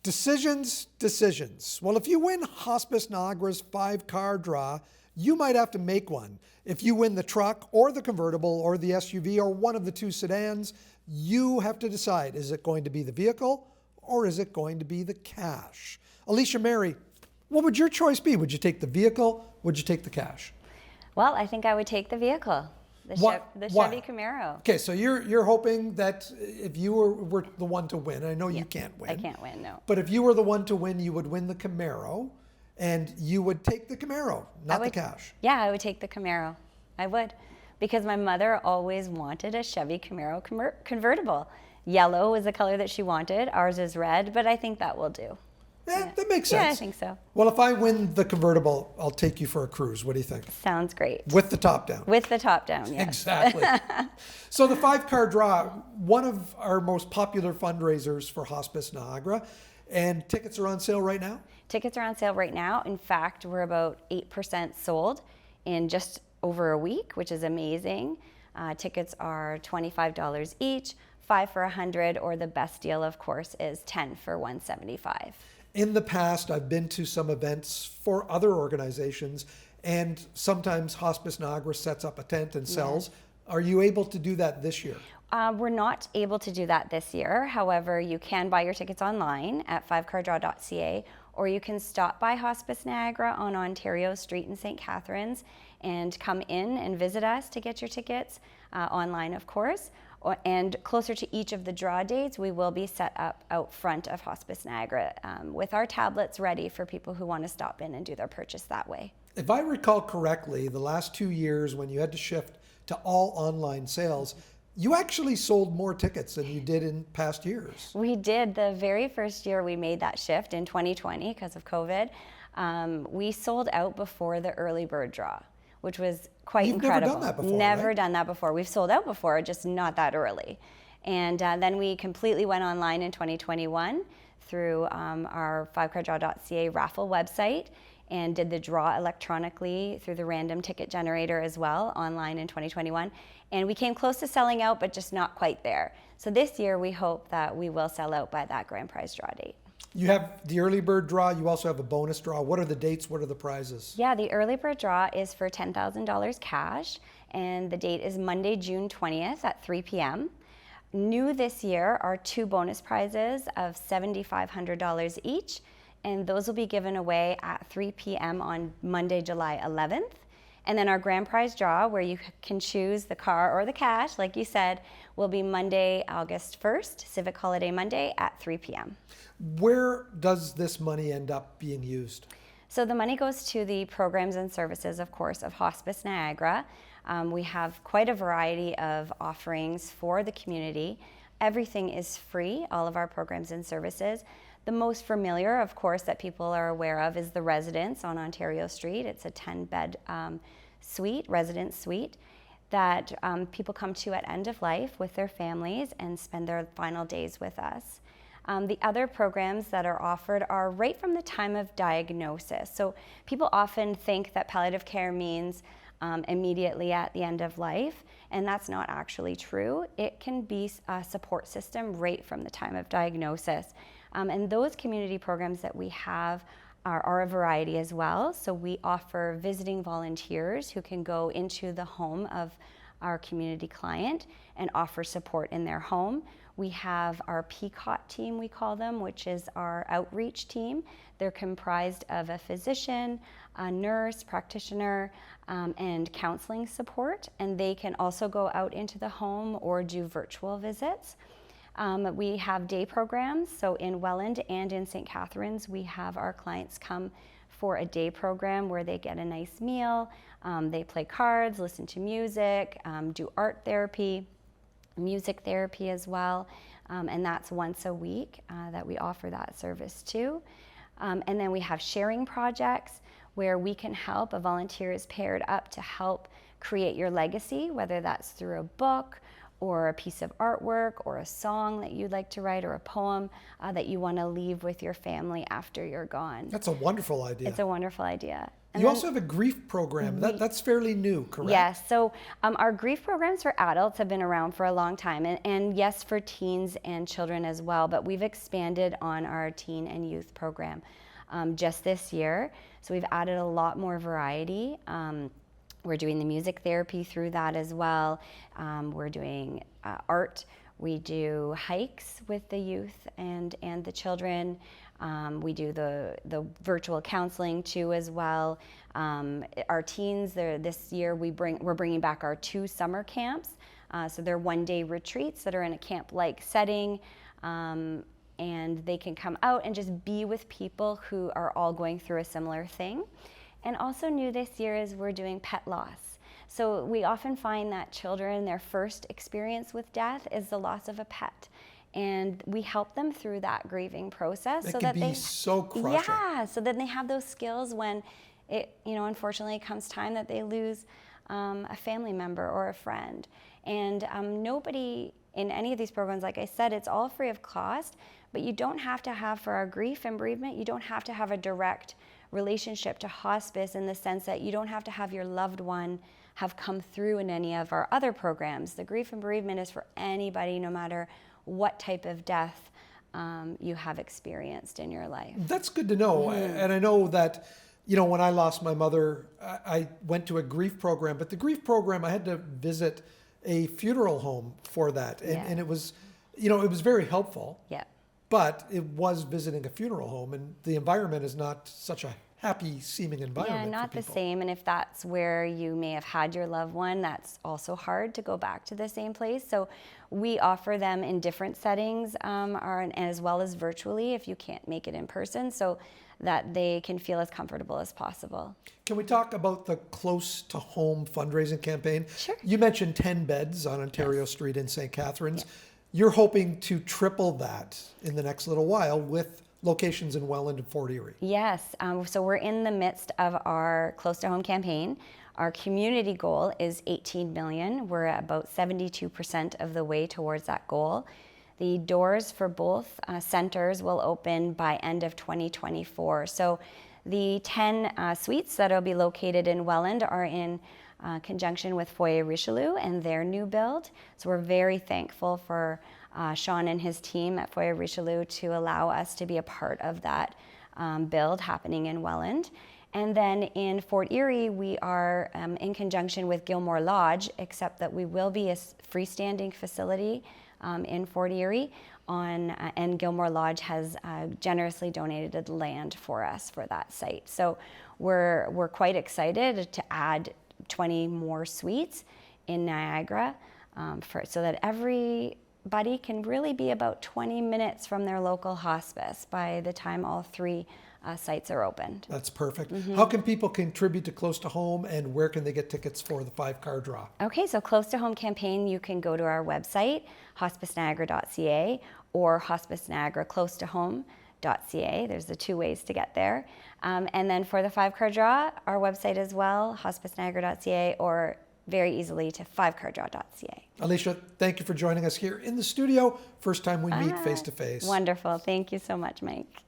Decisions, decisions. Well, if you win Hospice Niagara's 5-car draw, you might have to make one. If you win the truck or the convertible or the SUV or one of the 2 sedans, you have to decide, is it going to be the vehicle or is it going to be the cash? Alicia Mary, what would your choice be? Would you take the vehicle? Would you take the cash? Well, I think I would take the vehicle, the Chevy Camaro. Okay, so you're hoping that if you were the one to win, I know you can't win. I can't win, no. But if you were the one to win, you would win the Camaro, and you would take the Camaro, not the cash. Yeah, I would take the Camaro. I would, because my mother always wanted a Chevy Camaro convertible. Yellow was the color that she wanted. Ours is red, but I think that will do. Yeah, that makes sense. Yeah, I think so. Well, if I win the convertible, I'll take you for a cruise. What do you think? Sounds great. With the top down. With the top down, yes. Exactly. So the 5-car draw, one of our most popular fundraisers for Hospice Niagara, and tickets are on sale right now? Tickets are on sale right now. In fact, we're about 8% sold in just over a week, which is amazing. Tickets are $25 each, 5 for $100, or the best deal, of course, is 10 for $175. In the past, I've been to some events for other organizations, and sometimes Hospice Niagara sets up a tent and sells. Yeah. Are you able to do that this year? We're not able to do that this year. However, you can buy your tickets online at 5cardraw.ca, or you can stop by Hospice Niagara on Ontario Street in St. Catharines and come in and visit us to get your tickets, online, of course. And closer to each of the draw dates, we will be set up out front of Hospice Niagara with our tablets ready for people who want to stop in and do their purchase that way. If I recall correctly, the last 2 years when you had to shift to all online sales, you actually sold more tickets than you did in past years. We did. The very first year we made that shift in 2020 because of COVID, we sold out before the early bird draw, which was quite incredible. You've never done that before, Never right? done that before. We've sold out before, just not that early. And then we completely went online in 2021 through our 5cardraw.ca raffle website and did the draw electronically through the random ticket generator as well online in 2021. And we came close to selling out, but just not quite there. So this year we hope that we will sell out by that grand prize draw date. You have the early bird draw. You also have a bonus draw. What are the dates? What are the prizes? Yeah, the early bird draw is for $10,000 cash, and the date is Monday, June 20th at 3 p.m. New this year are 2 bonus prizes of $7,500 each, and those will be given away at 3 p.m. on Monday, July 11th. And then our grand prize draw, where you can choose the car or the cash, like you said, will be Monday, August 1st, Civic Holiday Monday at 3 p.m. Where does this money end up being used? So the money goes to the programs and services, of course, of Hospice Niagara. We have quite a variety of offerings for the community. Everything is free, all of our programs and services. The most familiar, of course, that people are aware of is the Residence on Ontario Street. It's a 10-bed suite, residence suite, that people come to at end of life with their families and spend their final days with us. The other programs that are offered are right from the time of diagnosis. So people often think that palliative care means immediately at the end of life, and that's not actually true. It can be a support system right from the time of diagnosis. And those community programs that we have are a variety as well. So we offer visiting volunteers who can go into the home of our community client and offer support in their home. We have our PCOT team, we call them, which is our outreach team. They're comprised of a physician, a nurse, practitioner, and counseling support. And they can also go out into the home or do virtual visits. We have day programs, so in Welland and in St. Catharines, we have our clients come for a day program where they get a nice meal, they play cards, listen to music, do art therapy, music therapy as well, and that's once a week that we offer that service too. And then we have sharing projects where we can help. A volunteer is paired up to help create your legacy, whether that's through a book or a piece of artwork or a song that you'd like to write or a poem that you want to leave with your family after you're gone. That's a wonderful idea. It's a wonderful idea. And You then- also have a grief program. That's fairly new, correct? Yes, so our grief programs for adults have been around for a long time, and yes, for teens and children as well, but we've expanded on our teen and youth program just this year. So we've added a lot more variety. We're doing the music therapy through that as well. We're doing art. We do hikes with the youth and the children. We do the virtual counseling too as well. Our teens, this year we're bringing back our 2 summer camps. So they're one-day retreats that are in a camp-like setting. And they can come out and just be with people who are all going through a similar thing. And also new this year is we're doing pet loss. So we often find that children, their first experience with death is the loss of a pet. And we help them through that grieving process It can be so crushing. Yeah, so then they have those skills when it, unfortunately comes time that they lose a family member or a friend. And nobody in any of these programs, like I said, it's all free of cost, but you don't have to have, for our grief and bereavement, you don't have to have a direct relationship to hospice in the sense that you don't have to have your loved one have come through in any of our other programs. The grief and bereavement is for anybody, no matter what type of death you have experienced in your life. That's good to know. And I know that, when I lost my mother, I went to a grief program, but the grief program, I had to visit a funeral home for that. And it was, it was very helpful. Yeah. But it was visiting a funeral home, and the environment is not such a happy seeming environment. Yeah, not for the people. same. And if that's where you may have had your loved one, that's also hard to go back to the same place. So we offer them in different settings, as well as virtually if you can't make it in person, so that they can feel as comfortable as possible. Can we talk about the Close to Home fundraising campaign? Sure. You mentioned 10 beds on Ontario Street in St. Catharines. You're hoping to triple that in the next little while with locations in Welland and Fort Erie. Yes, so we're in the midst of our Close to Home campaign. Our community goal is 18 million. We're at about 72% of the way towards that goal. The doors for both centers will open by end of 2024. So the 10 suites that will be located in Welland are in conjunction with Foyer Richelieu and their new build. So we're very thankful for Sean and his team at Foyer Richelieu to allow us to be a part of that build happening in Welland. And then in Fort Erie, we are in conjunction with Gilmore Lodge, except that we will be a freestanding facility in Fort Erie and Gilmore Lodge has generously donated land for us for that site. So we're quite excited to add 20 more suites in Niagara so that everybody can really be about 20 minutes from their local hospice by the time all 3 sites are opened. That's perfect. How can people contribute to Close to Home, and where can they get tickets for the 5-car draw? Okay, so Close to Home campaign, you can go to our website, hospiceniagara.ca, or Hospice Niagara Close to Home.ca. There's the 2 ways to get there. And then for the 5-car draw, our website as well, hospiceniagara.ca, or very easily to 5cardraw.ca. Alicia, thank you for joining us here in the studio. First time we meet face to face. Wonderful. Thank you so much, Mike.